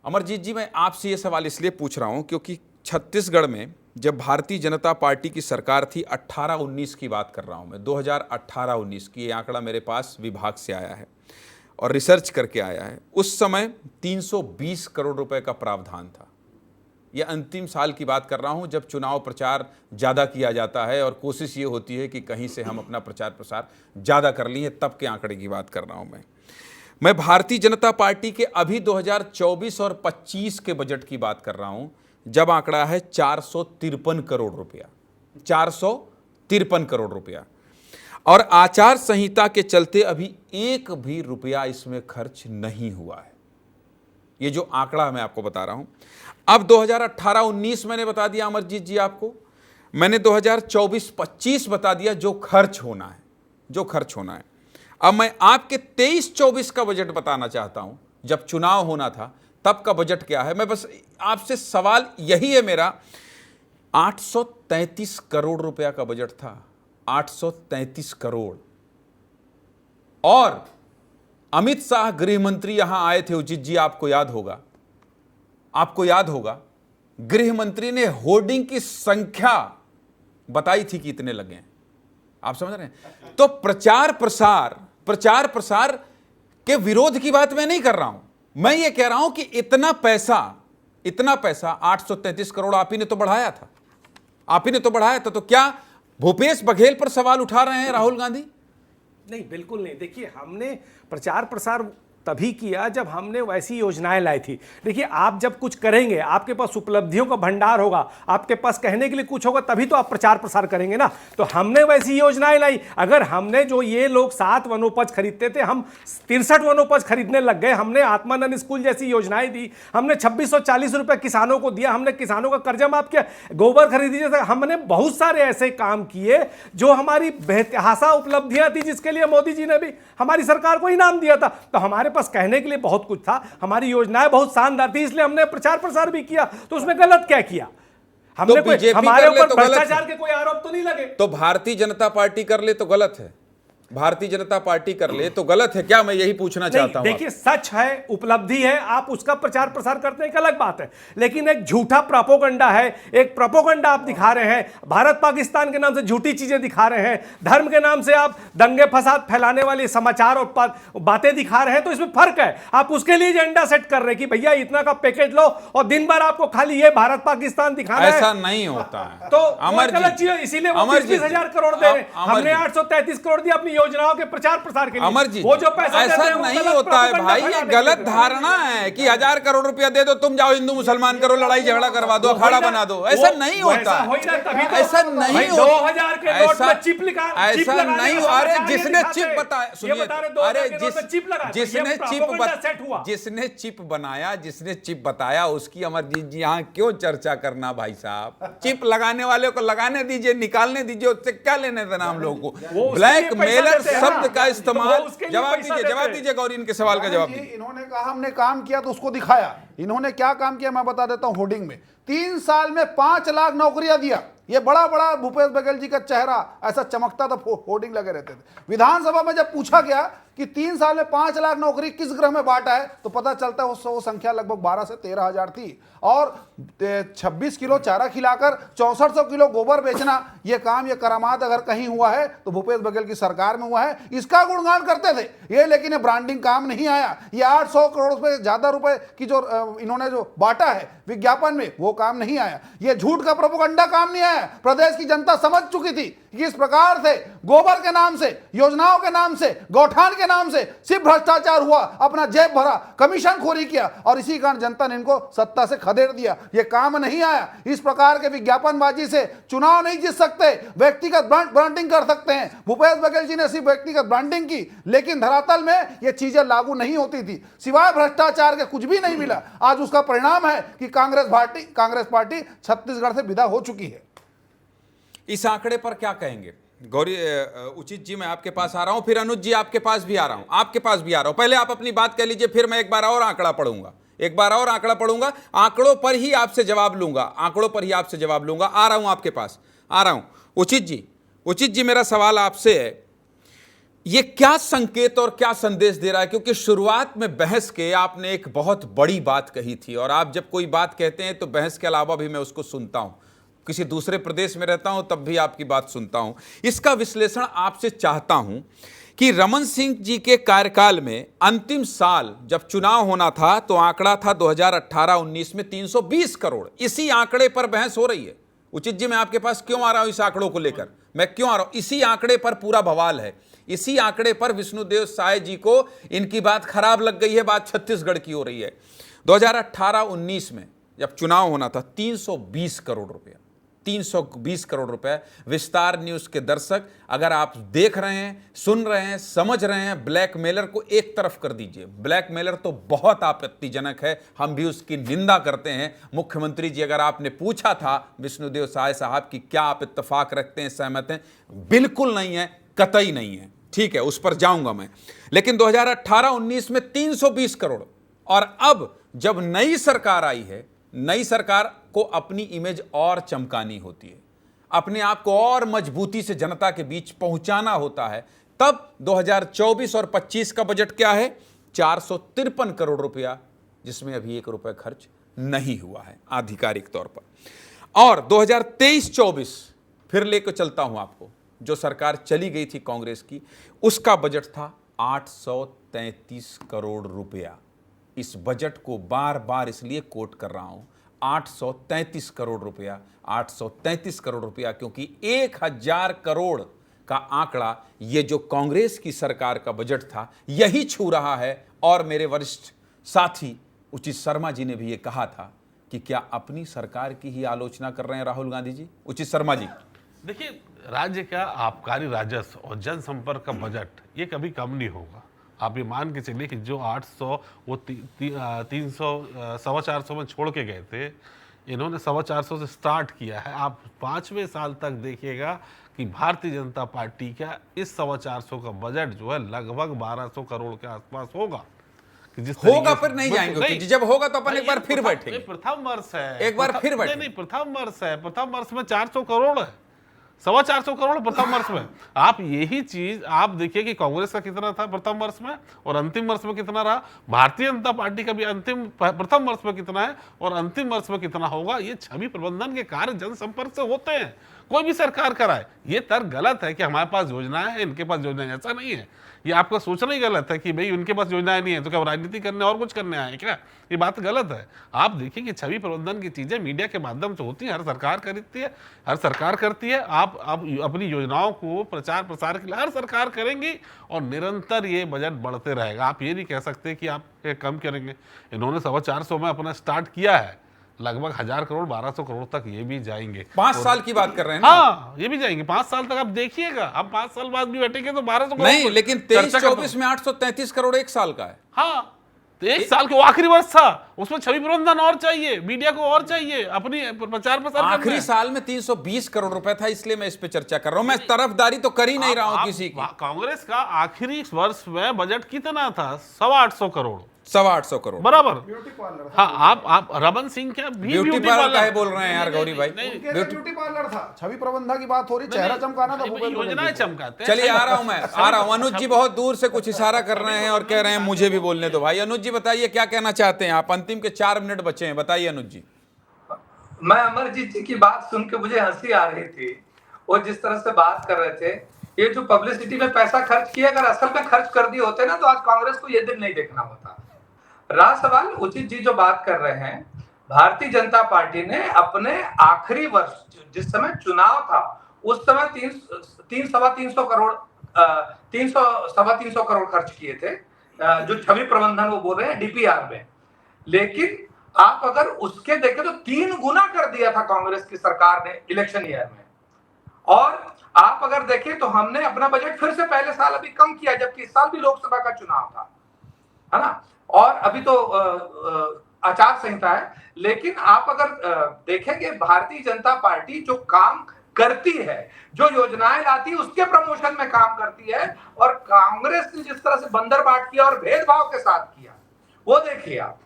अमरजीत जी, मैं आपसे ये सवाल इसलिए पूछ रहा हूं क्योंकि छत्तीसगढ़ में जब भारतीय जनता पार्टी की सरकार थी, 18-19 की बात कर रहा हूं मैं, 2018-19 की, ये आंकड़ा मेरे पास विभाग से आया है और रिसर्च करके आया है। उस समय 320 करोड़ रुपए का प्रावधान था। यह अंतिम साल की बात कर रहा हूं जब चुनाव प्रचार ज़्यादा किया जाता है और कोशिश ये होती है कि कहीं से हम अपना प्रचार प्रसार ज़्यादा कर लिए, तब के आंकड़े की बात कर रहा हूं मैं भारतीय जनता पार्टी के अभी 2024 और 25 के बजट की बात कर रहा हूं, जब आंकड़ा है 453 करोड़ रुपया, 453 करोड़ रुपया। और आचार संहिता के चलते अभी एक भी रुपया इसमें खर्च नहीं हुआ है। ये जो आंकड़ा मैं आपको बता रहा हूं, अब 2018-19 मैंने बता दिया अमरजीत जी आपको, मैंने 2024-25 बता दिया जो खर्च होना है, जो खर्च होना है। अब मैं आपके 23-24 का बजट बताना चाहता हूं, जब चुनाव होना था तब का बजट क्या है। मैं बस आपसे सवाल यही है मेरा, 833 करोड़ रुपया का बजट था, 833 करोड़। और अमित शाह गृह मंत्री यहां आए थे, उचित जी आपको याद होगा, आपको याद होगा, गृह मंत्री ने होर्डिंग की संख्या बताई थी कि इतने लगे हैं। आप समझ रहे हैं? तो प्रचार प्रसार के विरोध की बात मैं नहीं कर रहा हूं, मैं ये कह रहा हूं कि इतना पैसा 833 करोड़ आप ही ने तो बढ़ाया था, आप ही ने तो बढ़ाया था। तो क्या भूपेश बघेल पर सवाल उठा रहे हैं राहुल गांधी? नहीं, बिल्कुल नहीं। देखिए, हमने प्रचार प्रसार तभी किया जब हमने वैसी योजनाएं लाई थी। देखिए, आप जब कुछ करेंगे, आपके पास उपलब्धियों का भंडार होगा, आपके पास कहने के लिए कुछ होगा, तभी तो आप प्रचार प्रसार करेंगे ना। तो हमने वैसी योजनाएं लाई। अगर हमने, जो ये लोग 7 वनोपज खरीदते थे, हम 63 वनोपज खरीदने लग गए। हमने आत्मानंद स्कूल जैसी योजनाएं दी, हमने 2640 रुपए किसानों को दिया, हमने किसानों का कर्जा माफ किया, गोबर खरीदी, जैसे हमने बहुत सारे ऐसे काम किए जो हमारी बेतहासा उपलब्धियां थी, जिसके लिए मोदी जी ने भी हमारी सरकार को इनाम दिया था। तो हमारे पास कहने के लिए बहुत कुछ था, हमारी योजनाएं बहुत शानदार थी, इसलिए हमने प्रचार प्रसार भी किया। तो उसमें गलत क्या किया? हमने तो बीजेपी हमारे ऊपर तो भ्रष्टाचार के कोई आरोप तो नहीं लगे। तो भारतीय जनता पार्टी कर ले तो गलत है, भारतीय जनता पार्टी कर ले तो गलत है क्या? मैं यही पूछना चाहता हूं। देखिए, सच है, उपलब्धि है, आप उसका प्रचार प्रसार करते हैं, एक अलग बात है। लेकिन एक झूठा प्रोपोगंडा है, एक प्रोपोगंडा आप दिखा रहे हैं, भारत पाकिस्तान के नाम से झूठी चीजें दिखा रहे हैं, धर्म के नाम से आप दंगे फसाद फैलाने वाले समाचार और बातें दिखा रहे हैं। तो इसमें फर्क है। आप उसके लिए एजेंडा सेट कर रहे हैं कि भैया इतना का पैकेज लो और दिन भर आपको खाली ये भारत पाकिस्तान दिखाना है। ऐसा नहीं होता है। तो गलत चीज, इसीलिए वो 20,000 करोड़ दे रहे हैं। हमने 833 करोड़ दिया अपनी योजनाओं के प्रचार प्रसार के लिए। अमर जी, वो जो पैसा ऐसा नहीं होता है भाई, ये गलत धारणा है कि 1000 करोड़ रुपया दे दो, तुम जाओ हिंदू मुसलमान करो, लड़ाई झगड़ा करवा दो, अखाड़ा बना दो। ऐसा नहीं होता, ऐसा नहीं होता, 2000 के नोट में चिप लगा, ऐसा नहीं। अरे जिसने चिप बताया, सुनिए, अरे जिसने चिप बनाया, जिसने चिप बताया, उसकी अमरजीत जी यहाँ क्यों चर्चा करना भाई साहब? चिप लगाने वाले को लगाने दीजिए, निकालने दीजिए, उससे क्या लेने देना हम लोगों को? ब्लैक मेलर शब्द का इस्तेमाल, जवाब दीजिए गौरी, इनके सवाल का जवाब दीजिए। इन्होंने कहा हमने काम किया तो उसको दिखाया। इन्होंने क्या काम किया मैं बता देता हूं। होर्डिंग में 3 साल में 5 लाख नौकरियां दिया। ये बड़ा बड़ा भूपेश बघेल जी का चेहरा ऐसा चमकता था, होर्डिंग लगे रहते थे। विधानसभा में जब पूछा गया कि 3 साल में 5 लाख नौकरी किस ग्रह में बांटा है, तो पता चलता है वो संख्या लगभग 12 से 13 हजार थी। और 26 किलो चारा खिलाकर 6400 किलो गोबर बेचना, ये काम, ये करामात अगर कहीं हुआ है तो भूपेश बघेल की सरकार में हुआ है। इसका गुणगान करते थे ये, लेकिन ये ब्रांडिंग काम नहीं आया। ये 800 करोड़ से ज्यादा रुपए की जो इन्होंने जो बांटा है विज्ञापन में, वो काम नहीं आया। ये झूठ का प्रोपेगेंडा काम नहीं आया। प्रदेश की जनता समझ चुकी थी कि इस प्रकार से गोबर के नाम से, योजनाओं के नाम से, गौठान के नाम से सिर्फ भ्रष्टाचार हुआ, अपना जेब भरा, कमीशन खोरी किया, और इसी कारण जनता ने इनको सत्ता से खदेड़ दिया। ये काम नहीं आया। इस प्रकार के विज्ञापनबाजी से चुनाव नहीं जीत सकते, व्यक्तिगत ब्रांडिंग कर सकते हैं। भूपेश बघेल जी ने सिर्फ व्यक्तिगत ब्रांडिंग की, लेकिन धरातल में ये चीजें लागू नहीं होती थी। सिवाय भ्रष्टाचार के कुछ भी नहीं मिला। आज उसका परिणाम है कि कांग्रेस पार्टी छत्तीसगढ़ से विदा हो चुकी है। इस आंकड़े पर क्या कहेंगे गौरी? उचित जी, मैं आपके पास आ रहा हूं, फिर अनुज जी आपके पास भी आ रहा हूं, आपके पास भी आ रहा हूं। पहले आप अपनी बात कह लीजिए, फिर मैं एक बार और आंकड़ा पढ़ूंगा, एक बार और आंकड़ा पढ़ूंगा, आंकड़ों पर ही आपसे जवाब लूंगा, आंकड़ों पर ही आपसे जवाब लूंगा। आ रहा हूं आपके पास, आ रहा हूं। उचित जी, मेरा सवाल आपसे है, ये क्या संकेत और क्या संदेश दे रहा है? क्योंकि शुरुआत में बहस के आपने एक बहुत बड़ी बात कही थी, और आप जब कोई बात कहते हैं तो बहस के अलावा भी मैं उसको सुनता हूं। किसी दूसरे प्रदेश में रहता हूं तब भी आपकी बात सुनता हूं। इसका विश्लेषण आपसे चाहता हूं कि रमन सिंह जी के कार्यकाल में अंतिम साल जब चुनाव होना था तो आंकड़ा था 2018-19 में 320 करोड़। इसी आंकड़े पर बहस हो रही है। उचित जी, मैं आपके पास क्यों आ रहा हूं? इस आंकड़ों को लेकर मैं क्यों आ रहा हूं? इसी आंकड़े पर पूरा बवाल है। इसी आंकड़े पर विष्णुदेव साय जी को इनकी बात खराब लग गई है। बात छत्तीसगढ़ की हो रही है। 2018-19 में जब चुनाव होना था 320 करोड़ रुपया, 320 करोड़ रुपए। विस्तार न्यूज के दर्शक, अगर आप देख रहे हैं, सुन रहे हैं, समझ रहे हैं, ब्लैकमेलर को एक तरफ कर दीजिए। ब्लैकमेलर तो बहुत आपत्तिजनक है, हम भी उसकी निंदा करते हैं। मुख्यमंत्री जी, अगर आपने पूछा था विष्णुदेव साय साहब की क्या आप इत्तेफाक रखते हैं, सहमत हैं? बिल्कुल नहीं है, कतई नहीं है। ठीक है, उस पर जाऊंगा मैं। लेकिन 2018-19 में 320 करोड़, और अब जब नई सरकार आई है, नई सरकार को अपनी इमेज और चमकानी होती है, अपने आप को और मजबूती से जनता के बीच पहुंचाना होता है, तब 2024 और 25 का बजट क्या है? 453 करोड़ रुपया, जिसमें अभी 1 रुपया खर्च नहीं हुआ है आधिकारिक तौर पर। और 2023-24 फिर लेकर चलता हूं आपको, जो सरकार चली गई थी कांग्रेस की, उसका बजट था 833 करोड़ रुपया। इस बजट को बार बार इसलिए कोट कर रहा हूं, 833 करोड़ रुपया, 833 करोड़ रुपया, क्योंकि 1000 करोड़ का आंकड़ा ये जो कांग्रेस की सरकार का बजट था यही छू रहा है। और मेरे वरिष्ठ साथी उचित शर्मा जी ने भी ये कहा था कि क्या अपनी सरकार की ही आलोचना कर रहे हैं राहुल गांधी जी? उचित शर्मा जी, देखिए, राज्य का आबकारी राजस्व और जनसंपर्क का बजट ये कभी कम नहीं होगा। आप ये मान के चलिए कि जो 800 वो 300 450 में छोड़ के गए थे, इन्होंने 450 से स्टार्ट किया है। आप 5वें साल तक देखिएगा कि भारतीय जनता पार्टी का इस 450 का बजट जो है लगभग 1200 करोड़ के आसपास होगा। कि जिस होगा पर नहीं जाएंगे, जब होगा तो अपन एक बार फिर बैठेंगे। प्रथम वर्ष है, एक बार फिर बैठेंगे। नहीं, प्रथम वर्ष है, प्रथम वर्ष में 400 करोड़ है, 425 करोड़ प्रथम वर्ष में। आप यही चीज आप देखिए कि कांग्रेस का कितना था प्रथम वर्ष में और अंतिम वर्ष में कितना रहा। भारतीय जनता पार्टी का भी प्रथम वर्ष में कितना है और अंतिम वर्ष में कितना होगा। ये छवि प्रबंधन के कार्य जनसंपर्क से होते हैं, कोई भी सरकार कराए। ये तर्क गलत है कि हमारे पास योजनाएं हैं, इनके पास योजनाएं, ऐसा नहीं है। ये आपका सोचना ही गलत है कि भाई उनके पास योजनाएं नहीं है तो क्या राजनीति करने और कुछ करने आए क्या? ये बात गलत है। आप देखिए कि छवि प्रबंधन की चीजें मीडिया के माध्यम से होती है, हर सरकार खरीदती है, हर सरकार करती है। आप अपनी योजनाओं को प्रचार प्रसार के लिए हर सरकार करेंगी और निरंतर ये बजट बढ़ते रहेगा। आप ये नहीं कह सकते कि आप कम करेंगे। इन्होंने 450 में अपना स्टार्ट किया है, लगभग 1000 करोड़ 1200 करोड़ तक ये भी जाएंगे। 5 साल की बात कर रहे हैं ना? हाँ, ये भी जाएंगे 5 साल तक। आप देखिएगा, अब 5 साल बाद भी बैठेंगे तो 1200 करोड़ नहीं, लेकिन 23-24 में 833 करोड़ 1 साल का है। हाँ, तो 1 साल के वो आखिरी वर्ष था, उसमें छवि प्रबंधन और चाहिए, मीडिया को और चाहिए, अपनी प्रचार प्रसार। आखिरी साल में 320 करोड़ रुपए था, इसलिए मैं इस पे चर्चा कर रहा हूं। मैं तरफदारी तो कर ही नहीं रहा हूं किसी की। कांग्रेस का आखिरी वर्ष में बजट कितना था? 825 करोड़, 825 करोड़ बराबर। हाँ, आप रमन सिंह क्या भी ब्यूटी पार्लर का है बोल रहे हैं यार गौरी भाई? ब्यूटी पार्लर था, छवि प्रबंधन की बात हो रही, चेहरा चमकाना था, योजनाएं चमकाते। चलिए आ रहा हूं, मैं आ रहा हूं। अनुज जी बहुत दूर से कुछ इशारा कर रहे हैं और कह रहे हैं मुझे भी बोलने दो। भाई अनुज जी बताइए क्या कहना चाहते हैं आप? अंतिम के 4 मिनट बचे हैं, बताइए अनुज जी। मैं अमरजीत जी की बात सुन के मुझे हंसी आ रही थी। वो जिस तरह से बात कर रहे थे, ये जो पब्लिसिटी में पैसा खर्च किया, अगर असल में खर्च कर दिए होते ना तो आज कांग्रेस को ये दिन नहीं देखना होता। रहा सवाल, उचित जी जो बात कर रहे हैं, भारतीय जनता पार्टी ने अपने आखिरी वर्ष जिस समय चुनाव था उस समय 300-325 करोड़ 300-325 करोड़ खर्च किए थे, जो छवि प्रबंधन वो बोल रहे हैं डीपीआर में। लेकिन आप अगर उसके देखें तो 3 गुना कर दिया था कांग्रेस की सरकार ने इलेक्शन ईयर में। और आप अगर देखें तो हमने अपना बजट फिर से पहले साल अभी कम किया, जबकि इस साल भी लोकसभा का चुनाव था, है ना, और अभी तो आचार संहिता है। लेकिन आप अगर देखेंगे भारतीय जनता पार्टी जो काम करती है, जो योजनाएं लाती है, उसके प्रमोशन में काम करती है। और कांग्रेस ने जिस तरह से बंदरबाट किया और भेदभाव के साथ किया, वो देखिए आप।